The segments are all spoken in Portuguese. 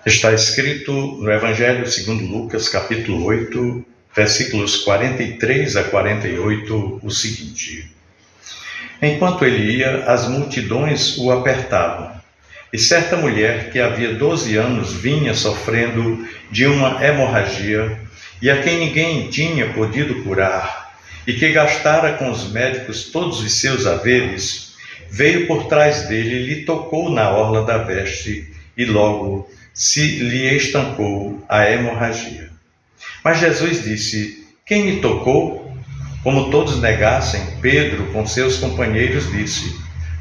Está escrito no Evangelho segundo Lucas, capítulo 8, versículos 43 a 48, o seguinte: Enquanto ele ia, as multidões o apertavam, e certa mulher que havia 12 anos vinha sofrendo de uma hemorragia, e a quem ninguém tinha podido curar, e que gastara com os médicos todos os seus haveres, veio por trás dele e lhe tocou na orla da veste, e logo se lhe estancou a hemorragia. Mas Jesus disse: Quem me tocou? Como todos negassem, Pedro, com seus companheiros, disse: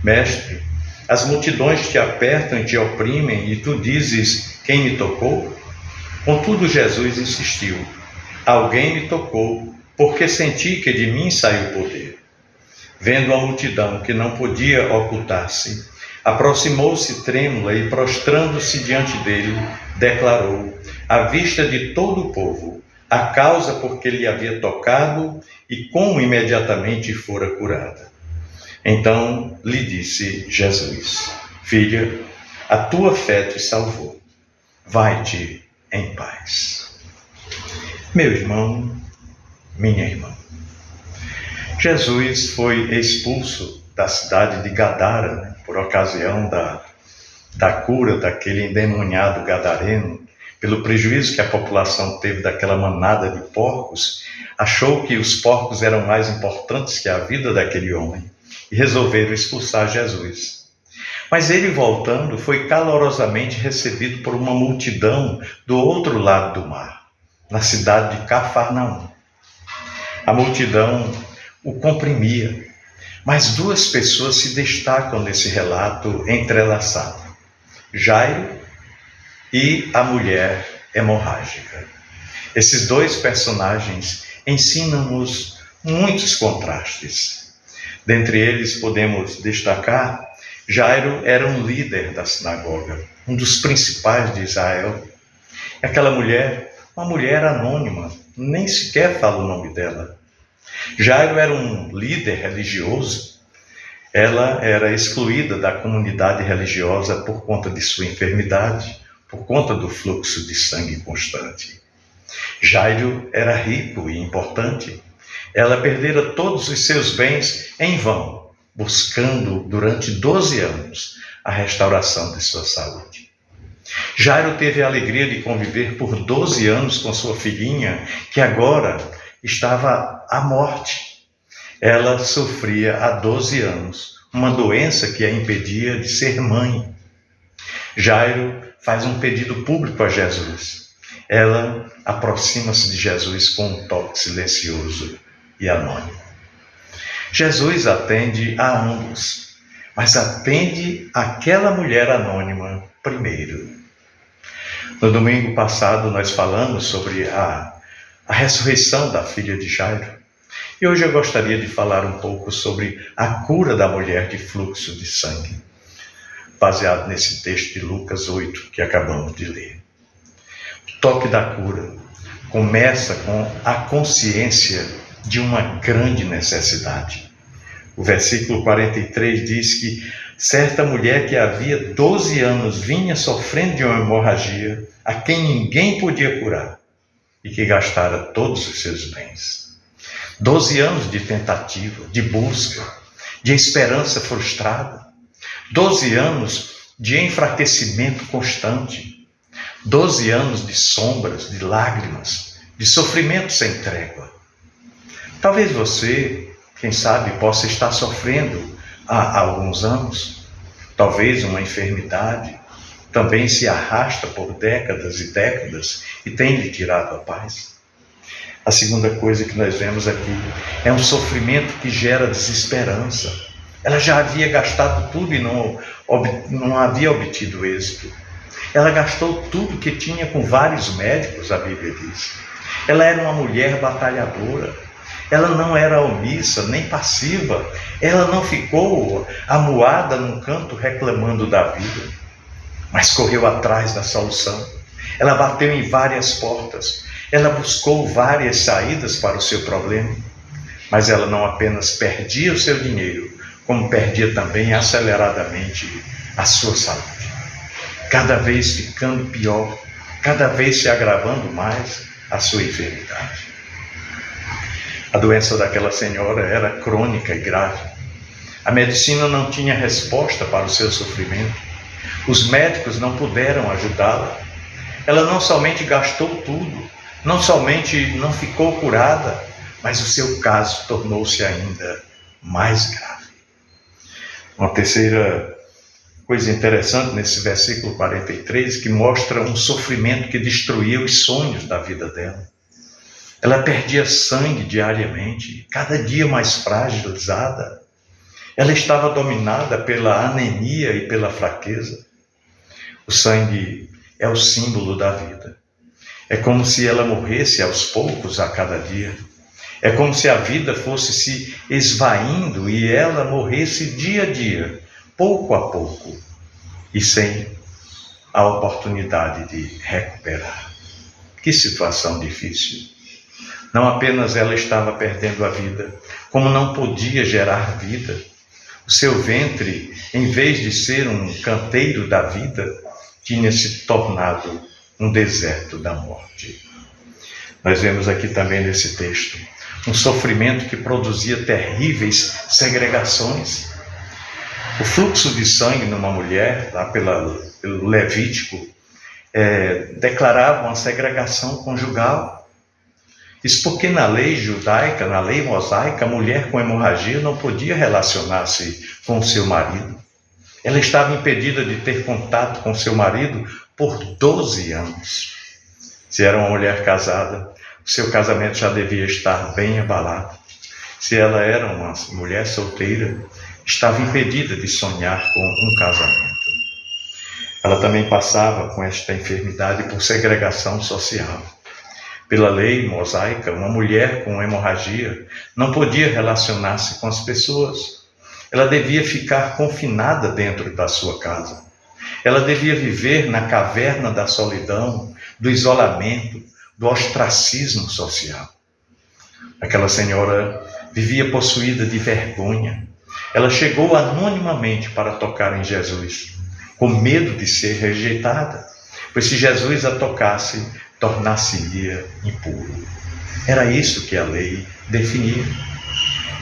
Mestre, as multidões te apertam e te oprimem, e tu dizes: Quem me tocou? Contudo, Jesus insistiu: Alguém me tocou, porque senti que de mim saiu poder. Vendo a multidão que não podia ocultar-se, aproximou-se trêmula e, prostrando-se diante dele, declarou, à vista de todo o povo, a causa por que lhe havia tocado e como imediatamente fora curada. Então lhe disse Jesus: Filha, a tua fé te salvou. Vai-te em paz. Meu irmão, minha irmã, Jesus foi expulso da cidade de Gadara, por ocasião da cura daquele endemoniado gadareno, pelo prejuízo que a população teve daquela manada de porcos. Achou que os porcos eram mais importantes que a vida daquele homem e resolveram expulsar Jesus. Mas ele, voltando, foi calorosamente recebido por uma multidão do outro lado do mar, na cidade de Cafarnaum. A multidão o comprimia, mas duas pessoas se destacam nesse relato entrelaçado: Jairo e a mulher hemorrágica. Esses dois personagens ensinam-nos muitos contrastes. Dentre eles podemos destacar: Jairo era um líder da sinagoga, um dos principais de Israel. Aquela mulher, uma mulher anônima, nem sequer fala o nome dela. Jairo era um líder religioso. Ela era excluída da comunidade religiosa por conta de sua enfermidade, por conta do fluxo de sangue constante. Jairo era rico e importante. Ela perdera todos os seus bens em vão, buscando durante 12 anos a restauração de sua saúde. Jairo teve a alegria de conviver por 12 anos com sua filhinha, que agora estava à morte. Ela sofria há 12 anos uma doença que a impedia de ser mãe. Jairo faz um pedido público a Jesus. Ela aproxima-se de Jesus com um toque silencioso e anônimo. Jesus atende a ambos, mas atende aquela mulher anônima primeiro. No domingo passado nós falamos sobre a ressurreição da filha de Jairo. E hoje eu gostaria de falar um pouco sobre a cura da mulher de fluxo de sangue, baseado nesse texto de Lucas 8 que acabamos de ler. O toque da cura começa com a consciência de uma grande necessidade. O versículo 43 diz que certa mulher que havia 12 anos vinha sofrendo de uma hemorragia, a quem ninguém podia curar, e que gastara todos os seus bens. 12 anos de tentativa, de busca, de esperança frustrada. 12 anos de enfraquecimento constante. 12 anos de sombras, de lágrimas, de sofrimento sem trégua. Talvez você, quem sabe, possa estar sofrendo há alguns anos. Talvez uma enfermidade também se arrasta por décadas e décadas e tem lhe tirado a paz. A segunda coisa que nós vemos aqui é um sofrimento que gera desesperança. Ela já havia gastado tudo e não havia obtido êxito. Ela gastou tudo que tinha com vários médicos, a Bíblia diz. Ela era uma mulher batalhadora. Ela não era omissa nem passiva. Ela não ficou amuada num canto reclamando da vida, mas correu atrás da solução. Ela bateu em várias portas. Ela buscou várias saídas para o seu problema, mas ela não apenas perdia o seu dinheiro, como perdia também aceleradamente a sua saúde. cada vez ficando pior, cada vez se agravando mais a sua enfermidade. A doença daquela senhora era crônica e grave. A medicina não tinha resposta para o seu sofrimento. Os médicos não puderam ajudá-la. Ela não somente gastou tudo, não somente não ficou curada, mas o seu caso tornou-se ainda mais grave. Uma terceira coisa interessante nesse versículo 43, que mostra um sofrimento que destruía os sonhos da vida dela. Ela perdia sangue diariamente, cada dia mais fragilizada. Ela estava dominada pela anemia e pela fraqueza. O sangue é o símbolo da vida. É como se ela morresse aos poucos a cada dia. É como se a vida fosse se esvaindo e ela morresse dia a dia, pouco a pouco, e sem a oportunidade de recuperar. Que situação difícil! Não apenas ela estava perdendo a vida, como não podia gerar vida. O seu ventre, em vez de ser um canteiro da vida, tinha se tornado um deserto da morte. Nós vemos aqui também nesse texto um sofrimento que produzia terríveis segregações. O fluxo de sangue numa mulher, lá pelo Levítico, declarava uma segregação conjugal. Isso porque na lei judaica, na lei mosaica, a mulher com hemorragia não podia relacionar-se com o seu marido. Ela estava impedida de ter contato com seu marido por 12 anos. Se era uma mulher casada, o seu casamento já devia estar bem abalado. Se ela era uma mulher solteira, estava impedida de sonhar com um casamento. Ela também passava com esta enfermidade por segregação social. Pela lei mosaica, uma mulher com hemorragia não podia relacionar-se com as pessoas. Ela devia ficar confinada dentro da sua casa. Ela devia viver na caverna da solidão, do isolamento, do ostracismo social. Aquela senhora vivia possuída de vergonha. Ela chegou anonimamente para tocar em Jesus, com medo de ser rejeitada, pois se Jesus a tocasse, tornar-se-ia impuro. Era isso que a lei definia.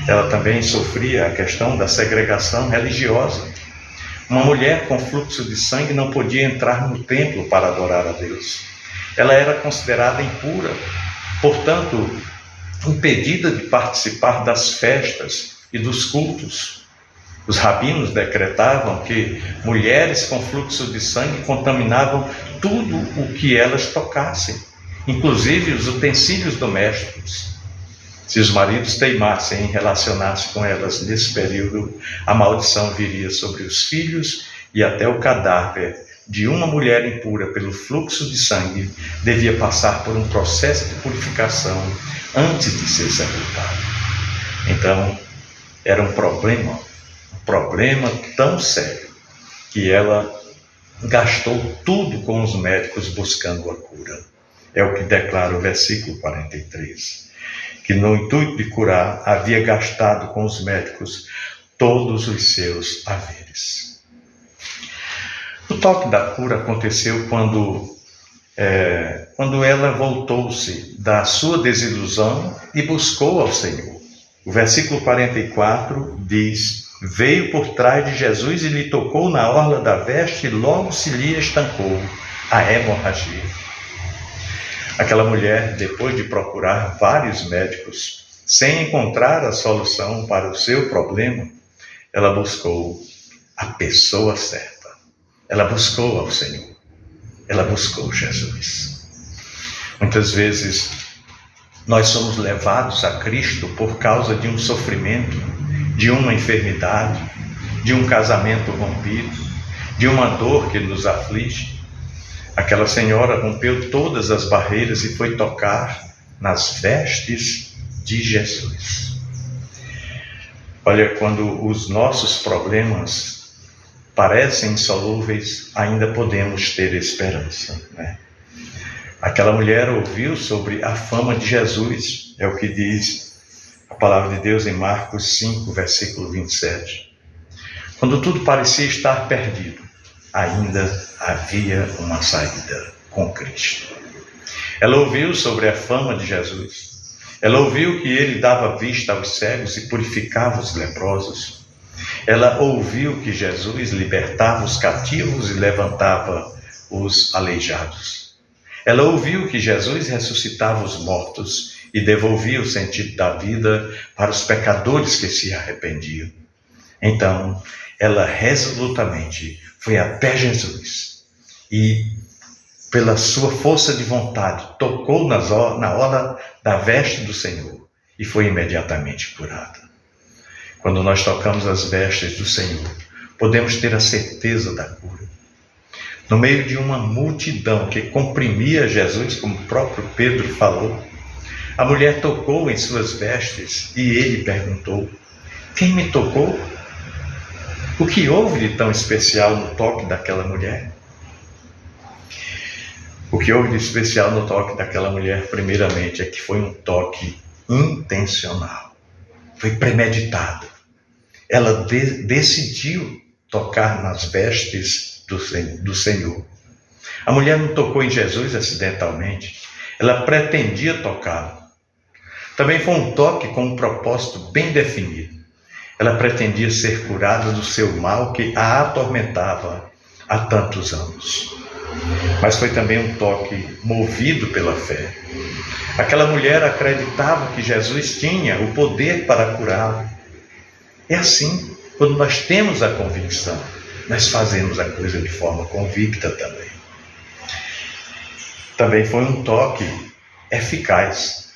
Ela também sofria a questão da segregação religiosa. Uma mulher com fluxo de sangue não podia entrar no templo para adorar a Deus. Ela era considerada impura, portanto, impedida de participar das festas e dos cultos. Os rabinos decretavam que mulheres com fluxo de sangue contaminavam tudo o que elas tocassem, inclusive os utensílios domésticos. Se os maridos teimassem em relacionar-se com elas nesse período, a maldição viria sobre os filhos e até o cadáver de uma mulher impura pelo fluxo de sangue devia passar por um processo de purificação antes de ser sepultado. Então, era um problema tão sério que ela gastou tudo com os médicos buscando a cura. É o que declara o versículo 43. Que no intuito de curar, havia gastado com os médicos todos os seus haveres. O toque da cura aconteceu quando ela voltou-se da sua desilusão e buscou ao Senhor. O versículo 44 diz: veio por trás de Jesus e lhe tocou na orla da veste e logo se lhe estancou a hemorragia. Aquela mulher, depois de procurar vários médicos, sem encontrar a solução para o seu problema, ela buscou a pessoa certa. Ela buscou ao Senhor. Ela buscou Jesus. Muitas vezes, nós somos levados a Cristo por causa de um sofrimento, de uma enfermidade, de um casamento rompido, de uma dor que nos aflige. Aquela senhora rompeu todas as barreiras e foi tocar nas vestes de Jesus. Olha, quando os nossos problemas parecem insolúveis, ainda podemos ter esperança, né? Aquela mulher ouviu sobre a fama de Jesus, é o que diz a palavra de Deus em Marcos 5, versículo 27. Quando tudo parecia estar perdido, ainda havia uma saída com Cristo. Ela ouviu sobre a fama de Jesus. Ela ouviu que ele dava vista aos cegos e purificava os leprosos. Ela ouviu que Jesus libertava os cativos e levantava os aleijados. Ela ouviu que Jesus ressuscitava os mortos e devolvia o sentido da vida para os pecadores que se arrependiam. Então, ela resolutamente foi até Jesus e, pela sua força de vontade, tocou na orla da veste do Senhor e foi imediatamente curada. Quando nós tocamos as vestes do Senhor, podemos ter a certeza da cura. No meio de uma multidão que comprimia Jesus, como o próprio Pedro falou, a mulher tocou em suas vestes e ele perguntou: quem me tocou? O que houve de tão especial no toque daquela mulher? O que houve de especial no toque daquela mulher, primeiramente, é que foi um toque intencional. Foi premeditado. Ela decidiu tocar nas vestes do Senhor. A mulher não tocou em Jesus acidentalmente. Ela pretendia tocá-lo. Também foi um toque com um propósito bem definido. Ela pretendia ser curada do seu mal que a atormentava há tantos anos. Mas foi também um toque movido pela fé. Aquela mulher acreditava que Jesus tinha o poder para curá-la. É assim, quando nós temos a convicção, nós fazemos a coisa de forma convicta também. Também foi um toque eficaz.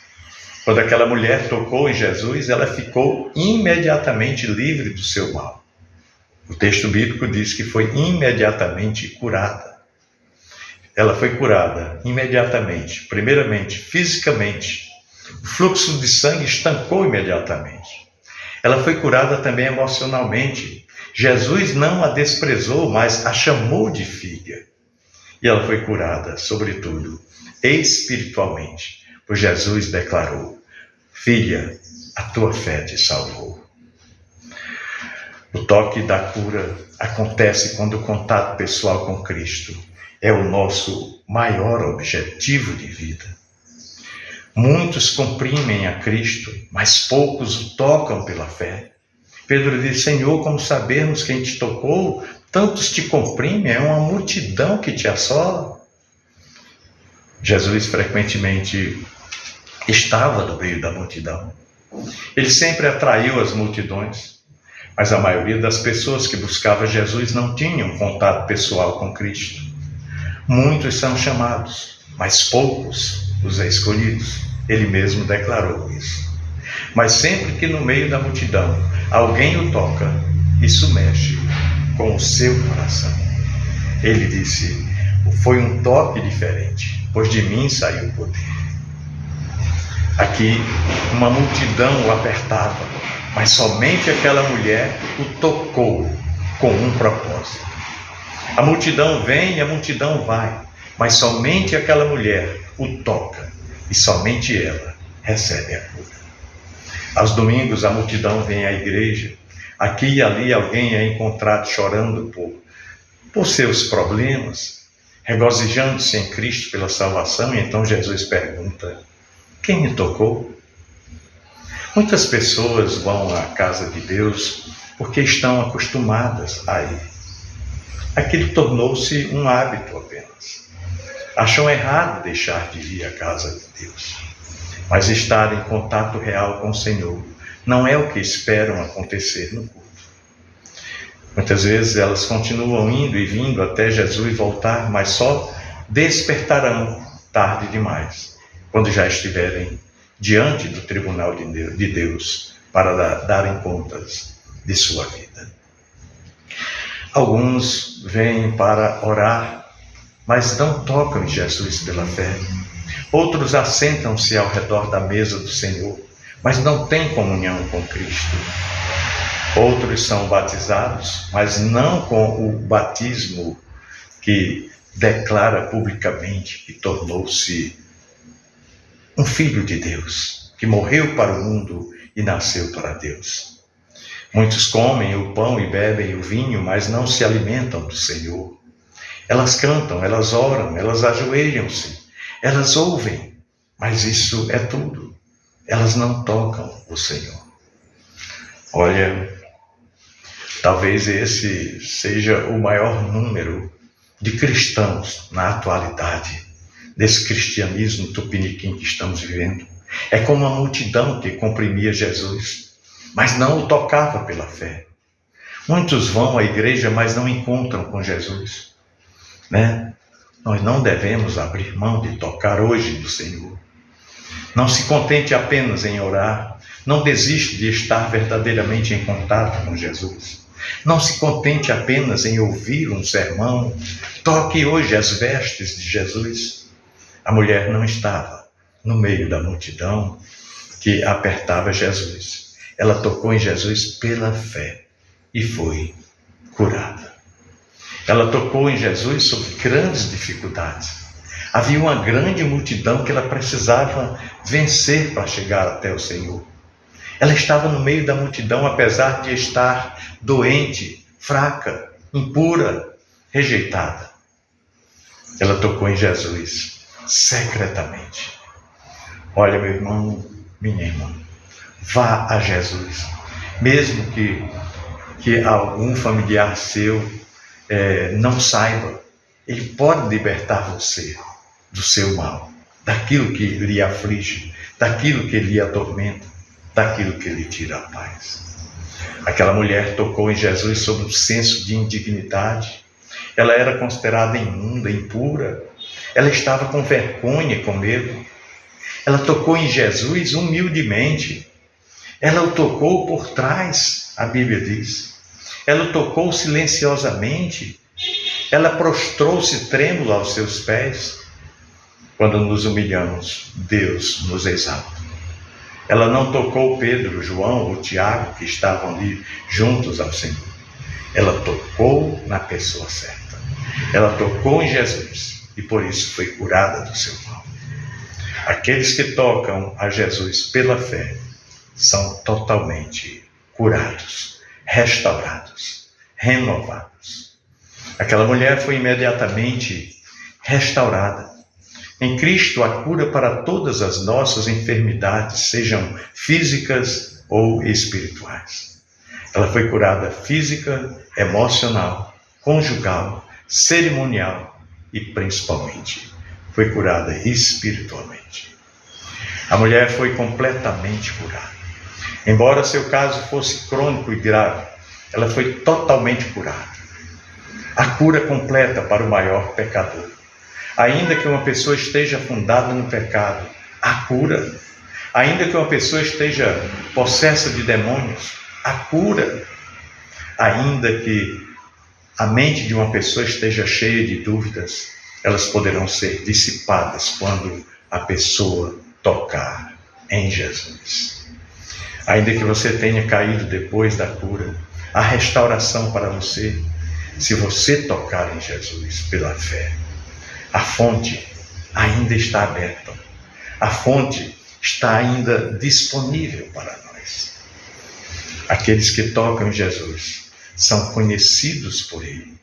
Quando aquela mulher tocou em Jesus, ela ficou imediatamente livre do seu mal. O texto bíblico diz que foi imediatamente curada. Ela foi curada imediatamente, primeiramente fisicamente. O fluxo de sangue estancou imediatamente. Ela foi curada também emocionalmente. Jesus não a desprezou, mas a chamou de filha. E ela foi curada, sobretudo, espiritualmente, pois Jesus declarou: filha, a tua fé te salvou. O toque da cura acontece quando o contato pessoal com Cristo é o nosso maior objetivo de vida. Muitos comprimem a Cristo, mas poucos o tocam pela fé. Pedro diz: Senhor, como sabermos quem te tocou? Tantos te comprimem, é uma multidão que te assola. Jesus frequentemente estava no meio da multidão. Ele sempre atraiu as multidões, mas a maioria das pessoas que buscava Jesus não tinham contato pessoal com Cristo. Muitos são chamados, mas poucos os escolhidos. Ele mesmo declarou isso. Mas sempre que no meio da multidão alguém o toca, isso mexe com o seu coração. Ele disse: foi um toque diferente, pois de mim saiu o poder. Aqui uma multidão o apertava, mas somente aquela mulher o tocou com um propósito. A multidão vem e a multidão vai, mas somente aquela mulher o toca e somente ela recebe a cura. Aos domingos a multidão vem à igreja. Aqui e ali alguém é encontrado chorando por seus problemas, regozijando-se em Cristo pela salvação, e então Jesus pergunta: quem me tocou? Muitas pessoas vão à casa de Deus porque estão acostumadas a ir. Aquilo tornou-se um hábito apenas. Acham errado deixar de ir à casa de Deus. Mas estar em contato real com o Senhor não é o que esperam acontecer no culto. Muitas vezes elas continuam indo e vindo até Jesus voltar, mas só despertarão tarde demais, quando já estiverem diante do tribunal de Deus para darem contas de sua vida. Alguns vêm para orar, mas não tocam em Jesus pela fé. Outros assentam-se ao redor da mesa do Senhor, mas não têm comunhão com Cristo. Outros são batizados, mas não com o batismo que declara publicamente que tornou-se um filho de Deus, que morreu para o mundo e nasceu para Deus. Muitos comem o pão e bebem o vinho, mas não se alimentam do Senhor. Elas cantam, elas oram, elas ajoelham-se, elas ouvem, mas isso é tudo. Elas não tocam o Senhor. Olha, talvez esse seja o maior número de cristãos na atualidade, desse cristianismo tupiniquim que estamos vivendo. É como uma multidão que comprimia Jesus, mas não o tocava pela fé. Muitos vão à igreja, mas não encontram com Jesus, né? Nós não devemos abrir mão de tocar hoje do Senhor. Não se contente apenas em orar. Não desiste de estar verdadeiramente em contato com Jesus. Não se contente apenas em ouvir um sermão. Toque hoje as vestes de Jesus. A mulher não estava no meio da multidão que apertava Jesus. Ela tocou em Jesus pela fé e foi curada. Ela tocou em Jesus sob grandes dificuldades. Havia uma grande multidão que ela precisava vencer para chegar até o Senhor. Ela estava no meio da multidão, apesar de estar doente, fraca, impura, rejeitada. Ela tocou em Jesus secretamente. Olha, meu irmão, minha irmã, vá a Jesus, mesmo que algum familiar seu não saiba, ele pode libertar você do seu mal, daquilo que lhe aflige, daquilo que lhe atormenta, daquilo que lhe tira a paz. Aquela mulher tocou em Jesus sob um senso de indignidade. Ela era considerada imunda, impura. Ela estava com vergonha, com medo. Ela tocou em Jesus humildemente. Ela o tocou por trás, a Bíblia diz. Ela o tocou silenciosamente. Ela prostrou-se trêmula aos seus pés. Quando nos humilhamos, Deus nos exalta. Ela não tocou Pedro, João ou Tiago, que estavam ali juntos ao Senhor. Ela tocou na pessoa certa. Ela tocou em Jesus e por isso foi curada do seu mal. Aqueles que tocam a Jesus pela fé são totalmente curados, restaurados, renovados. Aquela mulher foi imediatamente restaurada. Em Cristo, a cura para todas as nossas enfermidades, sejam físicas ou espirituais. Ela foi curada física, emocional, conjugal, cerimonial e, principalmente, foi curada espiritualmente. A mulher foi completamente curada. Embora seu caso fosse crônico e grave, ela foi totalmente curada. A cura completa para o maior pecador. Ainda que uma pessoa esteja afundada no pecado, a cura. Ainda que uma pessoa esteja possessa de demônios, a cura. Ainda que a mente de uma pessoa esteja cheia de dúvidas, elas poderão ser dissipadas quando a pessoa tocar em Jesus. Ainda que você tenha caído depois da cura, a restauração para você, se você tocar em Jesus pela fé. A fonte ainda está aberta. A fonte está ainda disponível para nós. Aqueles que tocam em Jesus são conhecidos por Ele.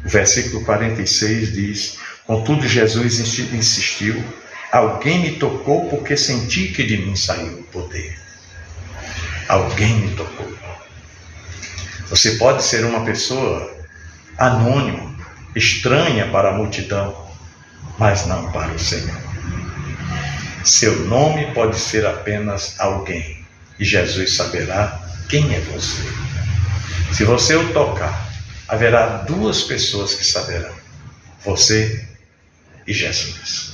O versículo 46 diz: contudo Jesus insistiu, alguém me tocou porque senti que de mim saiu o poder. Alguém me tocou. Você pode ser uma pessoa anônima, estranha para a multidão, mas não para o Senhor. Seu nome pode ser apenas alguém, e Jesus saberá quem é você. Se você o tocar, haverá duas pessoas que saberão: você e Jesus.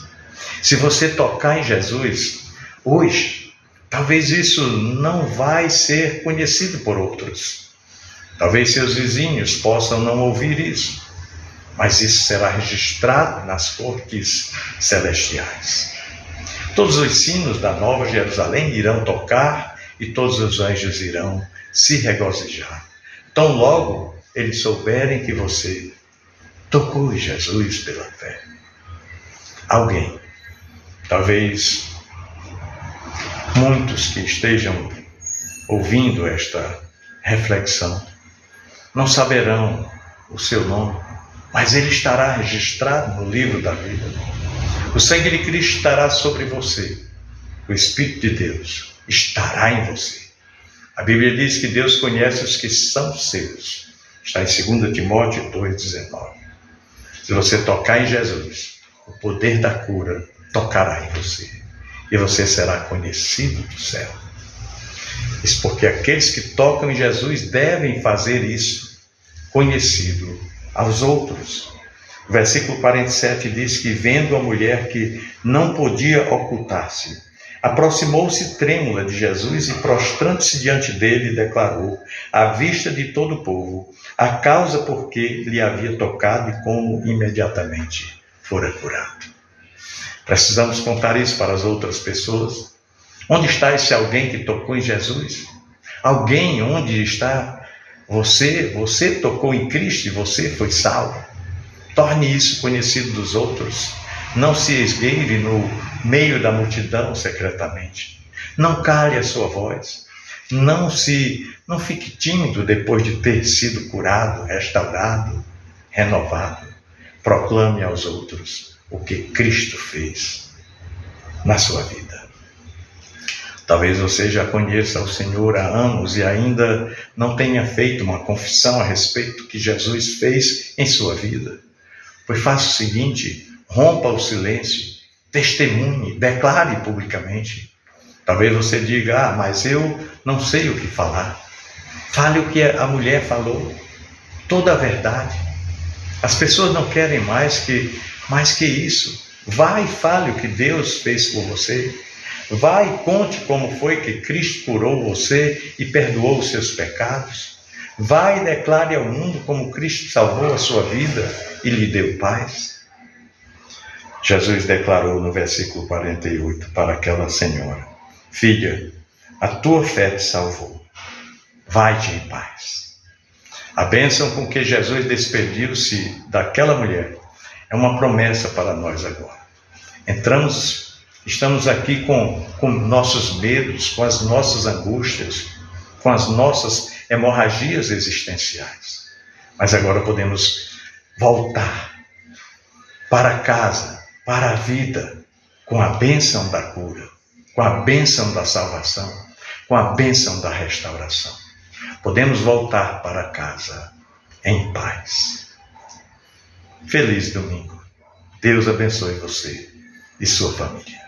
Se você tocar em Jesus hoje, talvez isso não vai ser conhecido por outros. Talvez seus vizinhos possam não ouvir isso, mas isso será registrado nas cortes celestiais. Todos os sinos da Nova Jerusalém irão tocar e todos os anjos irão se regozijar. Tão logo eles souberem que você tocou em Jesus pela fé. Alguém, talvez muitos que estejam ouvindo esta reflexão, não saberão o seu nome, mas ele estará registrado no livro da vida. O sangue de Cristo estará sobre você. O Espírito de Deus estará em você. A Bíblia diz que Deus conhece os que são seus. Está em 2 Timóteo 2,19. Se você tocar em Jesus, o poder da cura tocará em você. E você será conhecido do céu. Isso porque aqueles que tocam em Jesus devem fazer isso, conhecido aos outros. O versículo 47 diz que, vendo a mulher que não podia ocultar-se, aproximou-se trêmula de Jesus e, prostrando-se diante dele, declarou, à vista de todo o povo, a causa por que lhe havia tocado e como imediatamente fora curado. Precisamos contar isso para as outras pessoas. Onde está esse alguém que tocou em Jesus? Alguém, onde está você? Você tocou em Cristo e você foi salvo. Torne isso conhecido dos outros. Não se esgueire no meio da multidão secretamente. Não cale a sua voz. Não fique tímido depois de ter sido curado, restaurado, renovado. Proclame aos outros o que Cristo fez na sua vida. Talvez você já conheça o Senhor há anos e ainda não tenha feito uma confissão a respeito do que Jesus fez em sua vida. Pois faça o seguinte, rompa o silêncio, testemunhe, declare publicamente. Talvez você diga, mas eu não sei o que falar. Fale o que a mulher falou, toda a verdade. As pessoas não querem mais que isso. Vá e fale o que Deus fez por você. Vá e conte como foi que Cristo curou você e perdoou os seus pecados. Vá e declare ao mundo como Cristo salvou a sua vida e lhe deu paz. Jesus declarou no versículo 48 para aquela senhora, filha, a tua fé te salvou. Vai-te em paz. A bênção com que Jesus despediu-se daquela mulher é uma promessa para nós agora. Estamos aqui com nossos medos, com as nossas angústias, com as nossas hemorragias existenciais. Mas agora podemos voltar para casa, para a vida, com a bênção da cura, com a bênção da salvação, com a bênção da restauração. Podemos voltar para casa em paz. Feliz domingo. Deus abençoe você e sua família.